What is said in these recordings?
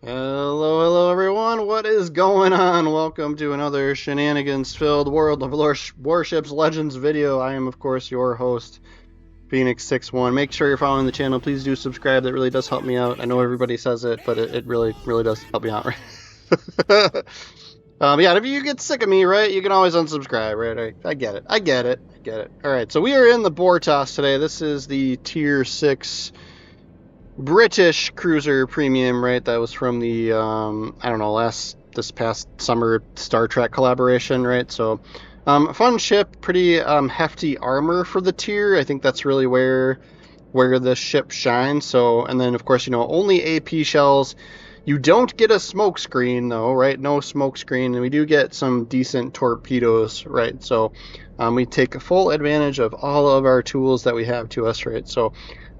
Hello everyone, what is going on? Welcome to another shenanigans-filled World of Warships Legends video. I am, of course, your host, Phoenix61. Make sure you're following the channel. Please do subscribe. That really does help me out. I know everybody says it, but it really does help me out, right? Yeah, if you get sick of me, right, you can always unsubscribe, right? I get it. Alright, so we are in the Bortas today. This is the Tier 6... British cruiser premium, right? That was from the I don't know, this past summer Star Trek collaboration, right? So fun ship, pretty hefty armor for the tier. I think that's really where this ship shines. So, and then of course, you know, only AP shells. You don't get a smoke screen though, right? No smoke screen, and we do get some decent torpedoes, right? So we take full advantage of all of our tools that we have to us, right? So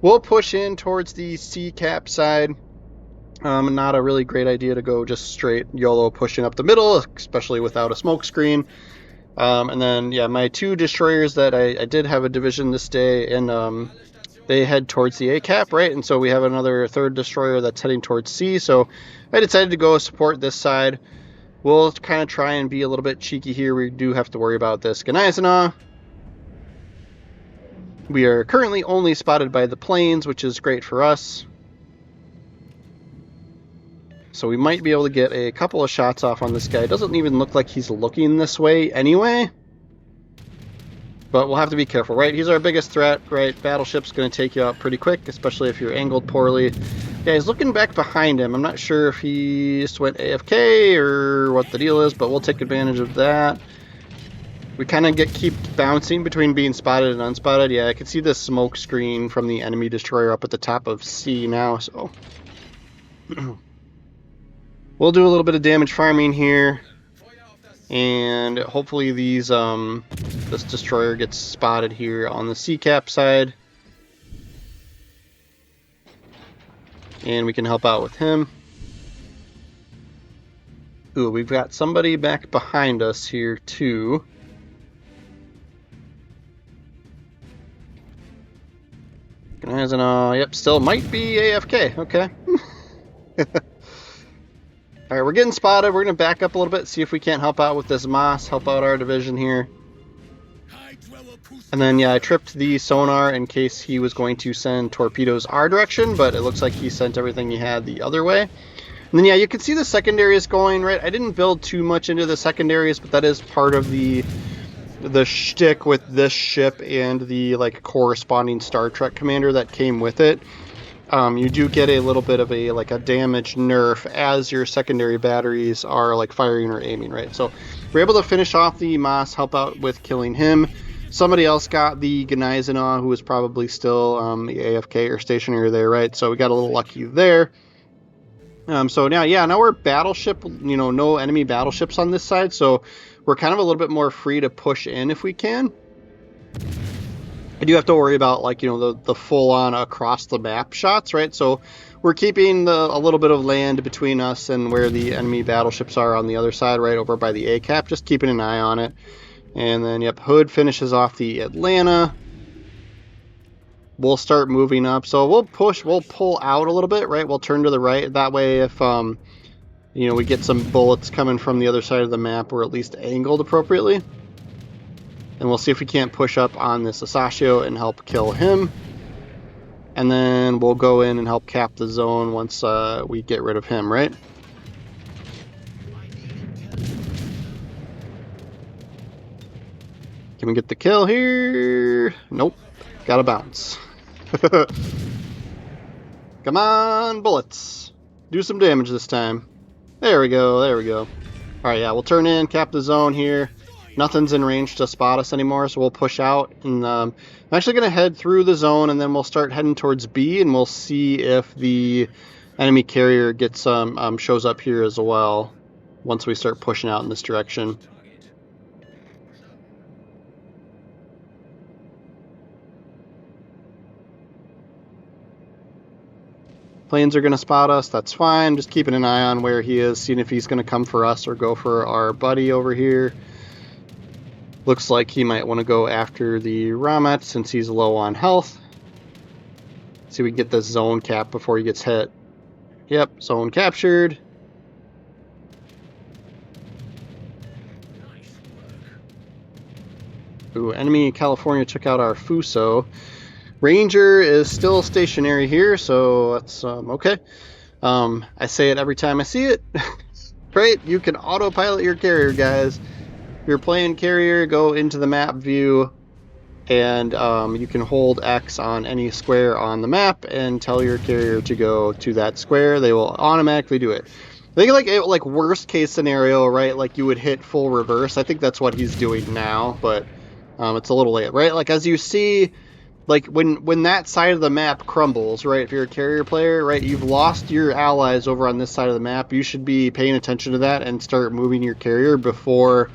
we'll push in towards the C cap side. Not a really great idea to go just straight YOLO pushing up the middle, especially without a smoke screen. And then, yeah, my two destroyers that I did have a division this day, and they head towards the A cap, right? And so we have another third destroyer that's heading towards C. So I decided to go support this side. We'll kind of try and be a little bit cheeky here. We do have to worry about this Ganaisana. We are currently only spotted by the planes, which is great for us. So we might be able to get a couple of shots off on this guy. It doesn't even look like he's looking this way anyway. But we'll have to be careful, right? He's our biggest threat, right? Battleship's going to take you out pretty quick, especially if you're angled poorly. Yeah, he's looking back behind him. I'm not sure if he just went AFK or what the deal is, but we'll take advantage of that. We kind of keep bouncing between being spotted and unspotted. Yeah, I can see the smoke screen from the enemy destroyer up at the top of C now, so... We'll do a little bit of damage farming here, and hopefully this destroyer gets spotted here on the C cap side, and we can help out with him. Ooh, we've got somebody back behind us here too. Yep, still might be AFK. Okay. Alright, we're getting spotted. We're going to back up a little bit, see if we can't help out with this Moss, help out our division here. And then, yeah, I tripped the sonar in case he was going to send torpedoes our direction, but it looks like he sent everything he had the other way. And then, yeah, you can see the secondaries going, right? I didn't build too much into the secondaries, but that is part of the shtick with this ship and the, like, corresponding Star Trek commander that came with it. You do get a little bit of a damage nerf as your secondary batteries are like firing or aiming, right? So we're able to finish off the Moss, help out with killing him. Somebody else got the Ganaisana, who was probably still the AFK or stationary there, right? So we got a little lucky there. So now, yeah, now we're battleship, you know, no enemy battleships on this side, so we're kind of a little bit more free to push in if we can. I do have to worry about, like, you know, the full-on across-the-map shots, right? So we're keeping a little bit of land between us and where the enemy battleships are on the other side, right over by the A cap, just keeping an eye on it. And then, yep, Hood finishes off the Atlanta. We'll start moving up. So we'll pull out a little bit, right? We'll turn to the right. That way, if, you know, we get some bullets coming from the other side of the map, we're at least angled appropriately. And we'll see if we can't push up on this Asashio and help kill him. And then we'll go in and help cap the zone once we get rid of him, right? Can we get the kill here? Nope. Gotta bounce. Come on, bullets. Do some damage this time. There we go, there we go. Alright, yeah, we'll turn in, cap the zone here. Nothing's in range to spot us anymore, so we'll push out. And I'm actually going to head through the zone, and then we'll start heading towards B, and we'll see if the enemy carrier gets shows up here as well once we start pushing out in this direction. Planes are going to spot us, that's fine. Just keeping an eye on where he is, seeing if he's going to come for us or go for our buddy over here. Looks like he might want to go after the Ramet since he's low on health. See if we can get this zone cap before he gets hit. Yep, zone captured. Ooh, enemy California took out our Fuso. Ranger is still stationary here, so that's okay. I say it every time I see it. Right? You can autopilot your carrier, guys. If you're playing carrier, go into the map view, and you can hold X on any square on the map and tell your carrier to go to that square. They will automatically do it. I think like worst case scenario, right? Like you would hit full reverse. I think that's what he's doing now, but it's a little late, right? Like as you see, like when that side of the map crumbles, right? If you're a carrier player, right, you've lost your allies over on this side of the map. You should be paying attention to that and start moving your carrier before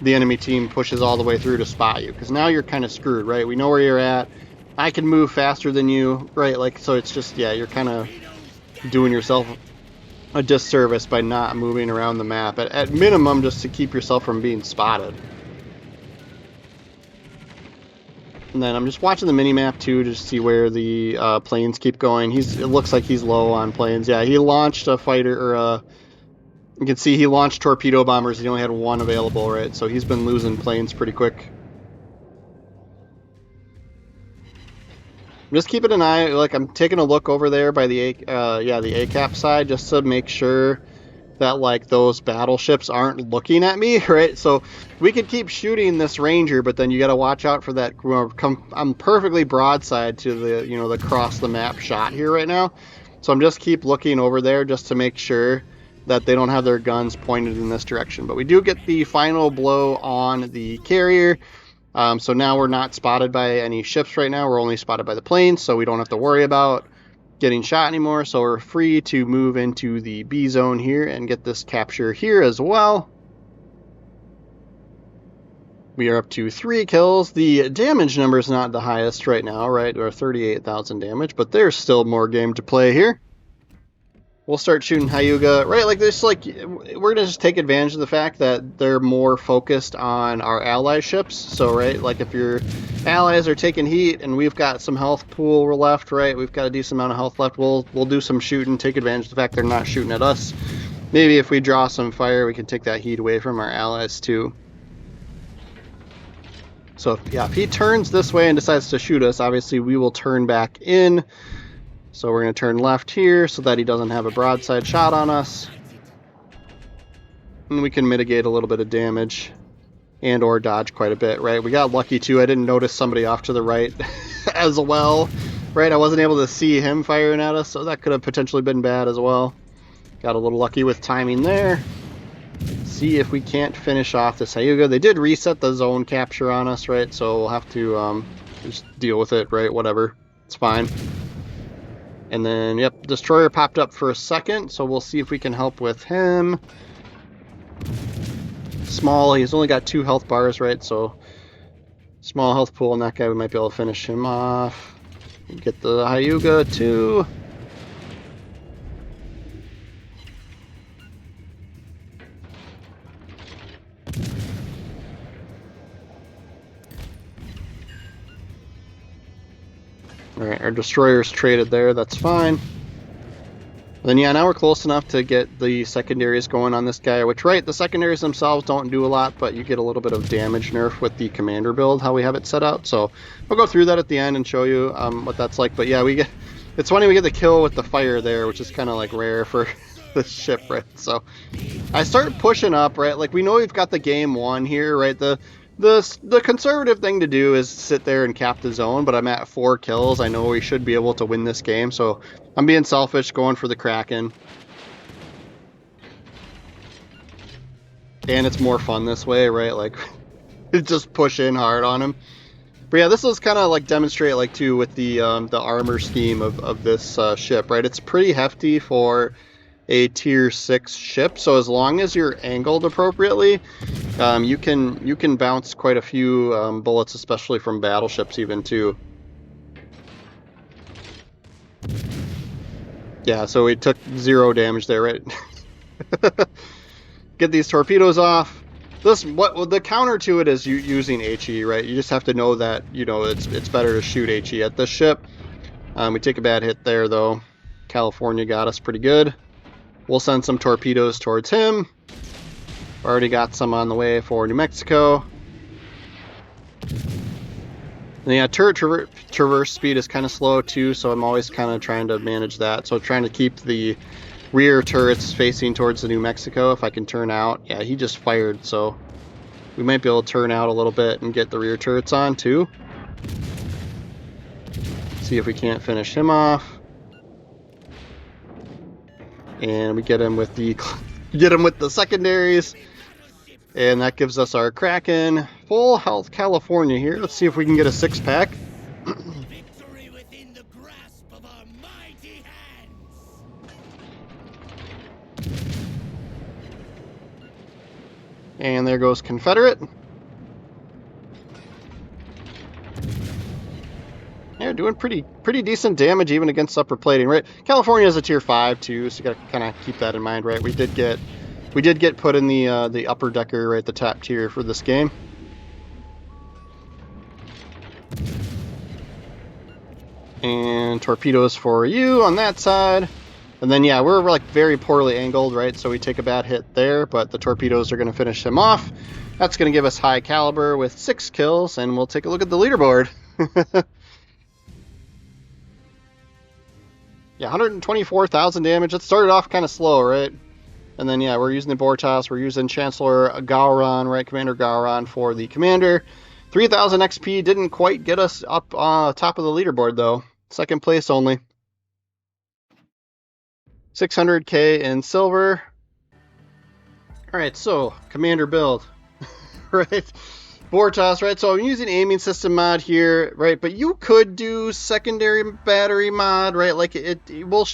the enemy team pushes all the way through to spot you, because now you're kind of screwed, right? We know where you're at. I can move faster than you, right? Like, so it's just, yeah, you're kind of doing yourself a disservice by not moving around the map at minimum, just to keep yourself from being spotted. And then I'm just watching the mini-map too, to see where the planes keep going. It looks like he's low on planes. Yeah, he launched a fighter, or you can see he launched torpedo bombers. He only had one available, right? So he's been losing planes pretty quick. I'm just keeping an eye, like I'm taking a look over there by the the ACAP side, just to make sure that like those battleships aren't looking at me, right? So we could keep shooting this Ranger, but then you got to watch out for that. I'm perfectly broadside to the, you know, the cross the map shot here right now. So I'm just keep looking over there just to make sure that they don't have their guns pointed in this direction. But we do get the final blow on the carrier. So now we're not spotted by any ships right now. We're only spotted by the planes, so we don't have to worry about getting shot anymore. So we're free to move into the B zone here and get this capture here as well. We are up to 3 kills. The damage number is not the highest right now, right? We're 38,000 damage, but there's still more game to play here. We'll start shooting Hyuga, right? Like this, like we're gonna just take advantage of the fact that they're more focused on our ally ships. So, right, like if your allies are taking heat and we've got some health pool left, right? We've got a decent amount of health left. We'll do some shooting, take advantage of the fact they're not shooting at us. Maybe if we draw some fire, we can take that heat away from our allies too. So, yeah, if he turns this way and decides to shoot us, obviously we will turn back in. So we're going to turn left here so that he doesn't have a broadside shot on us. And we can mitigate a little bit of damage and or dodge quite a bit, right? We got lucky too. I didn't notice somebody off to the right as well, right? I wasn't able to see him firing at us, so that could have potentially been bad as well. Got a little lucky with timing there. See if we can't finish off this Hyuga. They did reset the zone capture on us, right? So we'll have to just deal with it, right? Whatever. It's fine. And then, yep, Destroyer popped up for a second, so we'll see if we can help with him. Small, he's only got 2 health bars, right? So, small health pool on that guy, we might be able to finish him off. Get the Hyuga, too. Alright, our destroyer's traded there, that's fine. Then yeah, now we're close enough to get the secondaries going on this guy, which, right, the secondaries themselves don't do a lot, but you get a little bit of damage nerf with the commander build, how we have it set out. So we'll go through that at the end and show you what that's like. But yeah, it's funny, we get the kill with the fire there, which is kind of like rare for this ship, right? So I start pushing up, right? Like we know we've got the game won here, right? The conservative thing to do is sit there and cap the zone, but I'm at 4 kills. I know we should be able to win this game, so I'm being selfish, going for the Kraken. And it's more fun this way, right? Like, just push in hard on him. But yeah, this was kind of like demonstrate, like, too, with the armor scheme of this ship, right? It's pretty hefty for a tier 6 ship, so as long as you're angled appropriately, you can bounce quite a few bullets, especially from battleships even too. Yeah, so we took 0 damage there, right? Get these torpedoes off. The counter to it is using HE, right? You just have to know that, you know, it's better to shoot HE at this ship. We take a bad hit there though. California got us pretty good. We'll send some torpedoes towards him. Already got some on the way for New Mexico. And yeah, turret traverse speed is kind of slow too, so I'm always kind of trying to manage that. So trying to keep the rear turrets facing towards the New Mexico if I can turn out. Yeah, he just fired, so we might be able to turn out a little bit and get the rear turrets on too. See if we can't finish him off. And we get him with the secondaries. And that gives us our Kraken. Full health California here. Let's see if we can get a 6-pack. Victory within the grasp of our mighty hands. And there goes Confederate. They're doing pretty decent damage even against upper plating, right? California is a tier 5 too, so you gotta kind of keep that in mind, right? We did get put in the upper decker, right, the top tier for this game. And torpedoes for you on that side. And then yeah, we're like very poorly angled, right? So we take a bad hit there, but the torpedoes are going to finish him off. That's going to give us high caliber with 6 kills, and we'll take a look at the leaderboard. Yeah, 124,000 damage. It started off kind of slow, right? And then, yeah, we're using the Bortas. We're using Chancellor Gowron, right? Commander Gowron for the commander. 3,000 XP didn't quite get us up top of the leaderboard, though. Second place only. 600k in silver. All right, so commander build, right? Bortas, right? So I'm using aiming system mod here, right? But you could do secondary battery mod, right? Like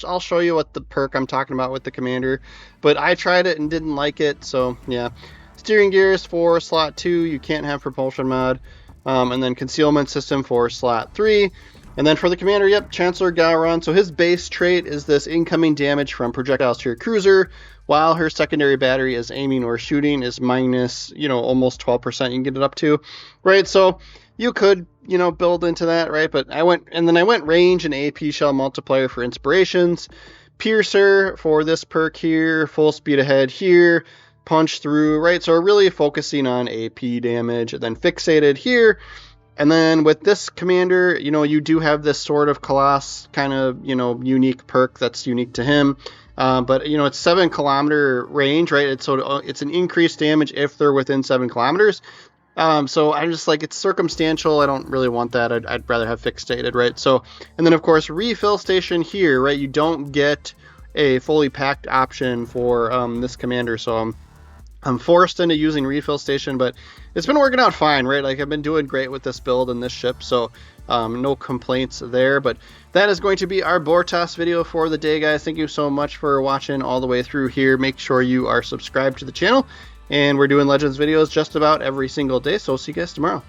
I'll show you what the perk I'm talking about with the commander, but I tried it and didn't like it, so yeah. Steering gears for slot 2, you can't have propulsion mod, and then concealment system for slot 3. And then for the commander, yep, Chancellor Gowron. So his base trait is this incoming damage from projectiles to your cruiser, while her secondary battery is aiming or shooting is minus, almost 12% you can get it up to, right? So you could, build into that, right? But I went range and AP shell multiplier for inspirations, piercer for this perk here, full speed ahead here, punch through, right? So we're really focusing on AP damage, and then fixated here. And then with this commander, you do have this sort of Colossus kind of, unique perk that's unique to him. But, it's 7 kilometer range, right? It's an increased damage if they're within 7 kilometers. So I'm just like, it's circumstantial. I don't really want that. I'd rather have fixated, right? So, and then of course, refill station here, right? You don't get a fully packed option for this commander. So I'm forced into using refill station, but it's been working out fine, right? Like I've been doing great with this build and this ship, so no complaints there. But that is going to be our Bortas video for the day, guys. Thank you so much for watching all the way through here. Make sure you are subscribed to the channel, and we're doing Legends videos just about every single day, so I'll see you guys tomorrow.